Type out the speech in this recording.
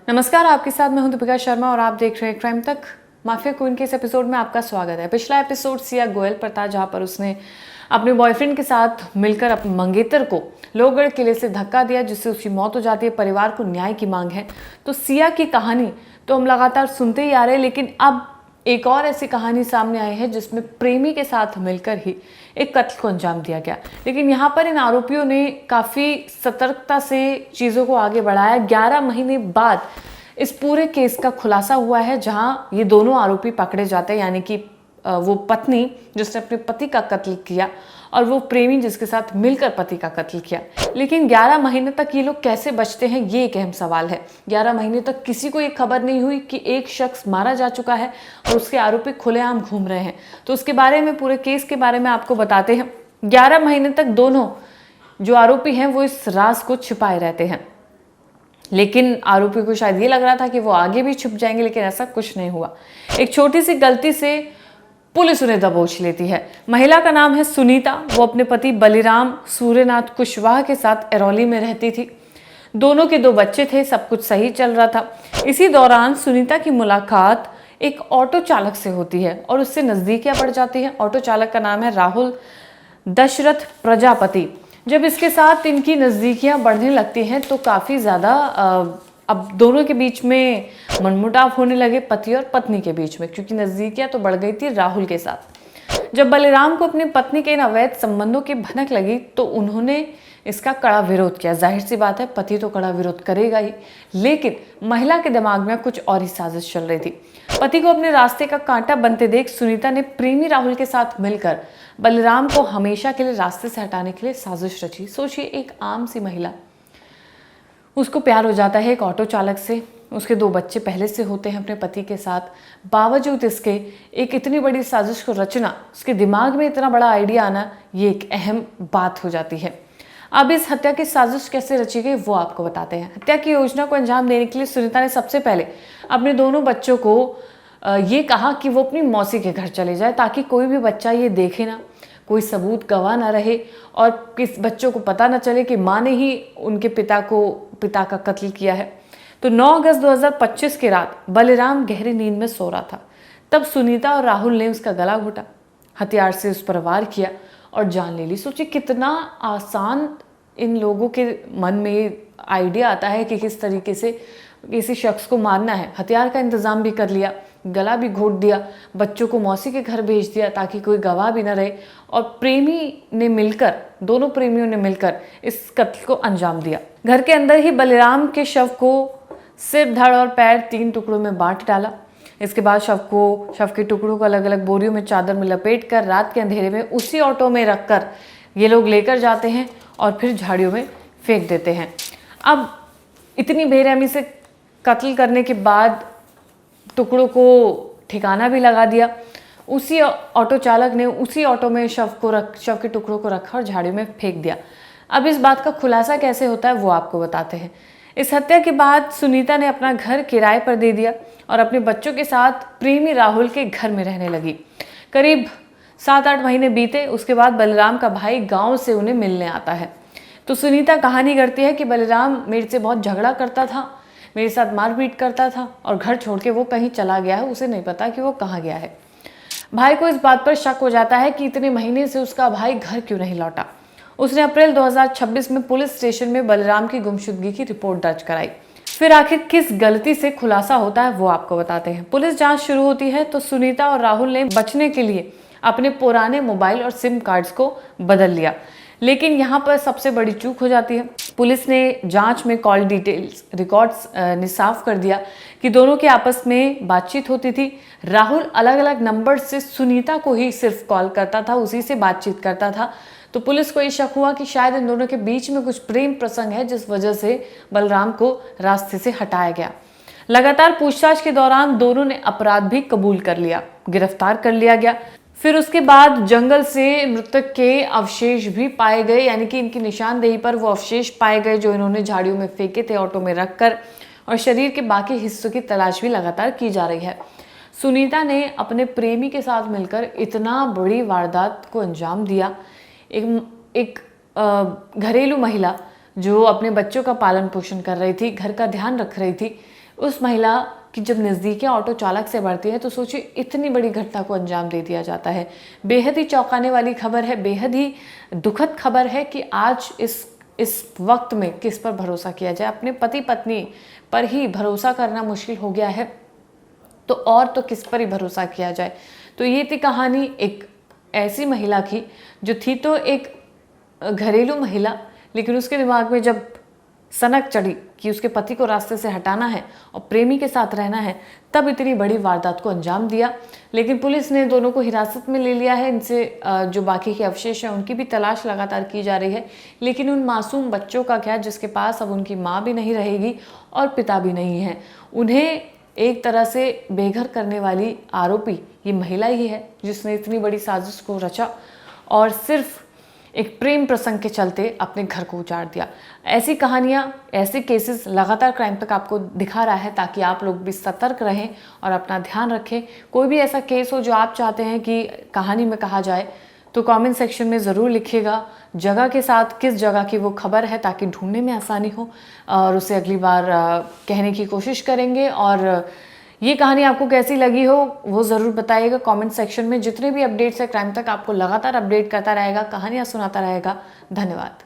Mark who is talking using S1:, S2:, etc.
S1: नमस्कार, आपके साथ मैं हूं दीपिका शर्मा और आप देख रहे हैं क्राइम तक। माफिया क्वीन के इस एपिसोड में आपका स्वागत है। पिछला एपिसोड सिया गोयल पर था, जहां पर उसने अपने बॉयफ्रेंड के साथ मिलकर अपने मंगेतर को लोहगढ़ किले से धक्का दिया, जिससे उसकी मौत हो जाती है। परिवार को न्याय की मांग है। तो सिया की कहानी तो हम लगातार सुनते ही आ रहे हैं, लेकिन अब एक और ऐसी कहानी सामने आई है जिसमें प्रेमी के साथ मिलकर ही एक कत्ल को अंजाम दिया गया। लेकिन यहाँ पर इन आरोपियों ने काफ़ी सतर्कता से चीज़ों को आगे बढ़ाया। 11 महीने बाद इस पूरे केस का खुलासा हुआ है, जहाँ ये दोनों आरोपी पकड़े जाते हैं, यानी कि वो पत्नी जिसने अपने पति का कत्ल किया और वो प्रेमी जिसके साथ मिलकर पति का कत्ल किया। लेकिन 11 महीने तक ये लोग कैसे बचते हैं, ये एक अहम सवाल है। 11 महीने तक किसी को ये खबर नहीं हुई कि एक शख्स मारा जा चुका है और उसके आरोपी खुलेआम घूम रहे हैं। तो उसके बारे में, पूरे केस के बारे में आपको बताते हैं। 11 महीने तक दोनों जो आरोपी हैं वो इस राज को छिपाए रहते हैं, लेकिन आरोपी को शायद ये लग रहा था कि वो आगे भी छुप जाएंगे, लेकिन ऐसा कुछ नहीं हुआ। एक छोटी सी गलती से पुलिस उन्हें दबोच लेती है। महिला का नाम है सुनीता। वो अपने पति बलिराम सूर्यनाथ कुशवाहा के साथ एरौली में रहती थी। दोनों के 2 बच्चे थे, सब कुछ सही चल रहा था। इसी दौरान सुनीता की मुलाकात एक ऑटो चालक से होती है और उससे नजदीकियां बढ़ जाती हैं। ऑटो चालक का नाम है राहुल दशरथ प्रजापति। जब इसके साथ इनकी नज़दीकियां बढ़ने लगती हैं तो काफ़ी ज़्यादा अब दोनों के बीच में मनमुटाव होने लगे, पति और पत्नी के बीच में, क्योंकि नज़दीकियां तो बढ़ गई थी राहुल के साथ। जब बलिराम को अपनी पत्नी के इन अवैध संबंधों की भनक लगी तो उन्होंने इसका कड़ा विरोध किया। जाहिर सी बात है, पति तो कड़ा विरोध करेगा ही, लेकिन महिला के दिमाग में कुछ और ही साजिश चल रही थी। पति को अपने रास्ते का कांटा बनते देख सुनीता ने प्रेमी राहुल के साथ मिलकर बलिराम को हमेशा के लिए रास्ते से हटाने के लिए साजिश रची। सोचिए, एक आम सी महिला, उसको प्यार हो जाता है एक ऑटो चालक से, उसके 2 बच्चे पहले से होते हैं अपने पति के साथ, बावजूद इसके एक इतनी बड़ी साजिश को रचना, उसके दिमाग में इतना बड़ा आइडिया आना, ये एक अहम बात हो जाती है। अब इस हत्या की साजिश कैसे रची गई वो आपको बताते हैं। हत्या की योजना को अंजाम देने के लिए सुनीता ने सबसे पहले अपने दोनों बच्चों को ये कहा कि वो अपनी मौसी के घर चले जाए, ताकि कोई भी बच्चा ये देखे ना, कोई सबूत गवाह ना रहे और किस बच्चों को पता ना चले कि माँ ने ही उनके पिता का कत्ल किया है। तो 9 अगस्त 2025 की रात बलिराम गहरी नींद में सो रहा था। तब सुनीता और राहुल ने उसका गला घोटा, हथियार से उस पर वार किया और जान ले ली। सोचिए, कितना आसान इन लोगों के मन में आइडिया आता है कि किस तरीके से किसी शख्स को मारना है। हथियार का इंतजाम भी कर लिया, गला भी घोट दिया, बच्चों को मौसी के घर भेज दिया ताकि कोई गवाह भी न रहे, और दोनों प्रेमियों ने मिलकर इस कत्ल को अंजाम दिया। घर के अंदर ही बलिराम के शव को सिर, धड़ और पैर 3 टुकड़ों में बांट डाला। इसके बाद शव के टुकड़ों को अलग अलग बोरियों में चादर में लपेट कर रात के अंधेरे में उसी ऑटो में रखकर ये लोग लेकर जाते हैं और फिर झाड़ियों में फेंक देते हैं। अब इतनी बेरहमी से कत्ल करने के बाद टुकड़ों को ठिकाना भी लगा दिया। उसी ऑटो चालक ने उसी ऑटो में शव के टुकड़ों को रखा और झाड़ियों में फेंक दिया। अब इस बात का खुलासा कैसे होता है वो आपको बताते हैं। इस हत्या के बाद सुनीता ने अपना घर किराए पर दे दिया और अपने बच्चों के साथ प्रेमी राहुल के घर में रहने लगी। करीब 7-8 महीने बीते। उसके बाद बलिराम का भाई गांव से उन्हें मिलने आता है। तो सुनीता कहानी करती है कि बलिराम मेरे से बहुत झगड़ा करता था, मेरे साथ मारपीट करता था और घर छोड़ के वो कहीं चला गया है, उसे नहीं पता कि वो कहाँ गया है। भाई को इस बात पर शक हो जाता है कि इतने महीने से उसका भाई घर क्यों नहीं लौटा। उसने अप्रैल 2026 में पुलिस स्टेशन में बलिराम की गुमशुदगी की रिपोर्ट दर्ज कराई। फिर आखिर किस गलती से खुलासा होता है वो आपको बताते हैं। पुलिस जांच शुरू होती है तो सुनीता और राहुल ने बचने के लिए अपने पुराने मोबाइल और सिम कार्ड्स को बदल लिया, लेकिन यहाँ पर सबसे बड़ी चूक हो जाती है। पुलिस ने जांच में कॉल डिटेल्स रिकॉर्ड्स ने साफ कर दिया कि दोनों के आपस में बातचीत होती थी। राहुल अलग अलग नंबर से सुनीता को ही सिर्फ कॉल करता था, उसी से बातचीत करता था। तो पुलिस को ये शक हुआ कि शायद इन दोनों के बीच में कुछ प्रेम प्रसंग है, जिस वजह से बलराम को रास्ते से हटाया गया। लगातार पूछताछ के दौरान दोनों ने अपराध भी कबूल कर लिया, गिरफ्तार कर लिया गया। फिर उसके बाद जंगल से मृतक के अवशेष भी पाए गए, यानी कि इनकी निशानदेही पर वो अवशेष पाए गए जो इन्होंने झाड़ियों में फेंके थे ऑटो में रखकर, और शरीर के बाकी हिस्सों की तलाश भी लगातार की जा रही है। सुनीता ने अपने प्रेमी के साथ मिलकर इतना बड़ी वारदात को अंजाम दिया। एक घरेलू महिला जो अपने बच्चों का पालन पोषण कर रही थी, घर का ध्यान रख रही थी, उस महिला कि जब नज़दीकी ऑटो चालक से बढ़ती है तो सोचिए इतनी बड़ी घटना को अंजाम दे दिया जाता है। बेहद ही चौंकाने वाली खबर है, बेहद ही दुखद खबर है कि आज इस वक्त में किस पर भरोसा किया जाए। अपने पति पत्नी पर ही भरोसा करना मुश्किल हो गया है तो और तो किस पर ही भरोसा किया जाए। तो ये थी कहानी एक ऐसी महिला की जो थी तो एक घरेलू महिला, लेकिन उसके दिमाग में जब सनक चढ़ी कि उसके पति को रास्ते से हटाना है और प्रेमी के साथ रहना है, तब इतनी बड़ी वारदात को अंजाम दिया। लेकिन पुलिस ने दोनों को हिरासत में ले लिया है। इनसे जो बाकी के अवशेष हैं उनकी भी तलाश लगातार की जा रही है। लेकिन उन मासूम बच्चों का क्या, जिसके पास अब उनकी माँ भी नहीं रहेगी और पिता भी नहीं है। उन्हें एक तरह से बेघर करने वाली आरोपी ये महिला ही है जिसने इतनी बड़ी साजिश को रचा और सिर्फ एक प्रेम प्रसंग के चलते अपने घर को उजाड़ दिया। ऐसी कहानियाँ, ऐसे केसेस लगातार क्राइम तक आपको दिखा रहा है ताकि आप लोग भी सतर्क रहें और अपना ध्यान रखें। कोई भी ऐसा केस हो जो आप चाहते हैं कि कहानी में कहा जाए तो कमेंट सेक्शन में ज़रूर लिखिएगा, जगह के साथ किस जगह की वो खबर है ताकि ढूंढने में आसानी हो और उसे अगली बार कहने की कोशिश करेंगे। और ये कहानी आपको कैसी लगी हो वो ज़रूर बताइएगा कमेंट सेक्शन में। जितने भी अपडेट्स है क्राइम तक आपको लगातार अपडेट करता रहेगा, कहानियाँ सुनाता रहेगा। धन्यवाद।